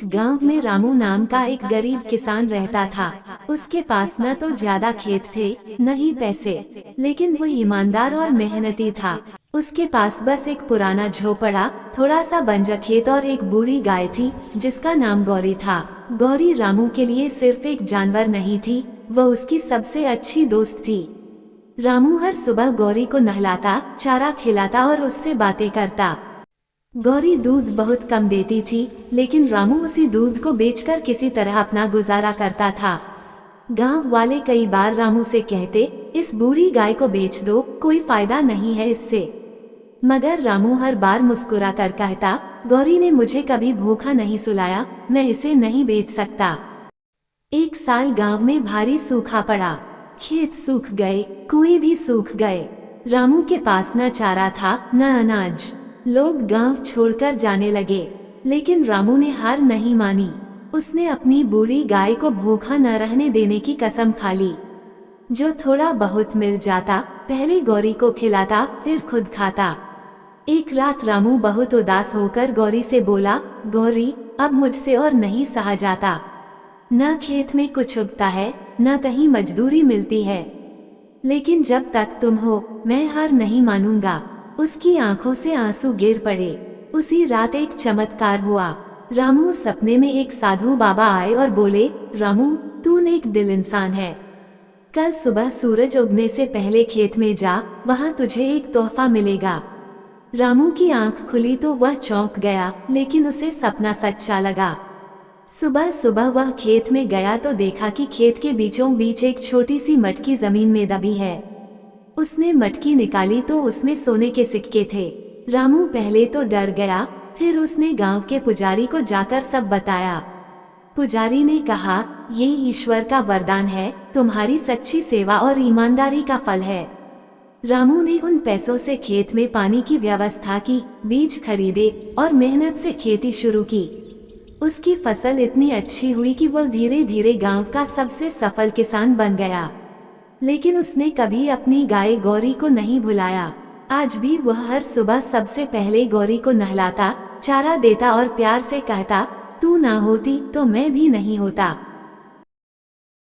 गांव में रामू नाम का एक गरीब किसान रहता था। उसके पास न तो ज्यादा खेत थे न ही पैसे, लेकिन वो ईमानदार और मेहनती था। उसके पास बस एक पुराना झोपड़ा, थोड़ा सा बंजर खेत और एक बूढ़ी गाय थी जिसका नाम गौरी था। गौरी रामू के लिए सिर्फ एक जानवर नहीं थी, वह उसकी सबसे अच्छी दोस्त थी। रामू हर सुबह गौरी को नहलाता, चारा खिलाता और उससे बातें करता। गौरी दूध बहुत कम देती थी, लेकिन रामू उसी दूध को बेचकर किसी तरह अपना गुजारा करता था। गांव वाले कई बार रामू से कहते, इस बूढ़ी गाय को बेच दो, कोई फायदा नहीं है इससे। मगर रामू हर बार मुस्कुरा कर कहता, गौरी ने मुझे कभी भूखा नहीं सुलाया, मैं इसे नहीं बेच सकता। एक साल गांव में भारी सूखा पड़ा। खेत सूख गए, कुएं भी सूख गए। रामू के पास न चारा था न अनाज। लोग गांव छोड़कर जाने लगे, लेकिन रामू ने हार नहीं मानी। उसने अपनी बूढ़ी गाय को भूखा न रहने देने की कसम खा ली। जो थोड़ा बहुत मिल जाता पहले गौरी को खिलाता, फिर खुद खाता। एक रात रामू बहुत उदास होकर गौरी से बोला, गौरी, अब मुझसे और नहीं सहा जाता। न खेत में कुछ उगता है, न कहीं मजदूरी मिलती है, लेकिन जब तक तुम हो मैं हार नहीं मानूंगा। उसकी आंखों से आंसू गिर पड़े। उसी रात एक चमत्कार हुआ। रामू सपने में एक साधु बाबा आए और बोले, रामू, तू नेक दिल इंसान है। कल सुबह सूरज उगने से पहले खेत में जा, वहां तुझे एक तोहफा मिलेगा। रामू की आंख खुली तो वह चौंक गया, लेकिन उसे सपना सच्चा लगा। सुबह सुबह वह खेत में गया तो देखा कि खेत के बीचों बीच एक छोटी सी मटकी जमीन में दबी है। उसने मटकी निकाली तो उसमें सोने के सिक्के थे। रामू पहले तो डर गया, फिर उसने गांव के पुजारी को जाकर सब बताया। पुजारी ने कहा, ये ईश्वर का वरदान है, तुम्हारी सच्ची सेवा और ईमानदारी का फल है। रामू ने उन पैसों से खेत में पानी की व्यवस्था की, बीज खरीदे और मेहनत से खेती शुरू की। उसकी फसल इतनी अच्छी हुई कि वह धीरे धीरे गांव का सबसे सफल किसान बन गया। लेकिन उसने कभी अपनी गाय गौरी को नहीं भुलाया। आज भी वह हर सुबह सबसे पहले गौरी को नहलाता, चारा देता और प्यार से कहता, तू ना होती तो मैं भी नहीं होता।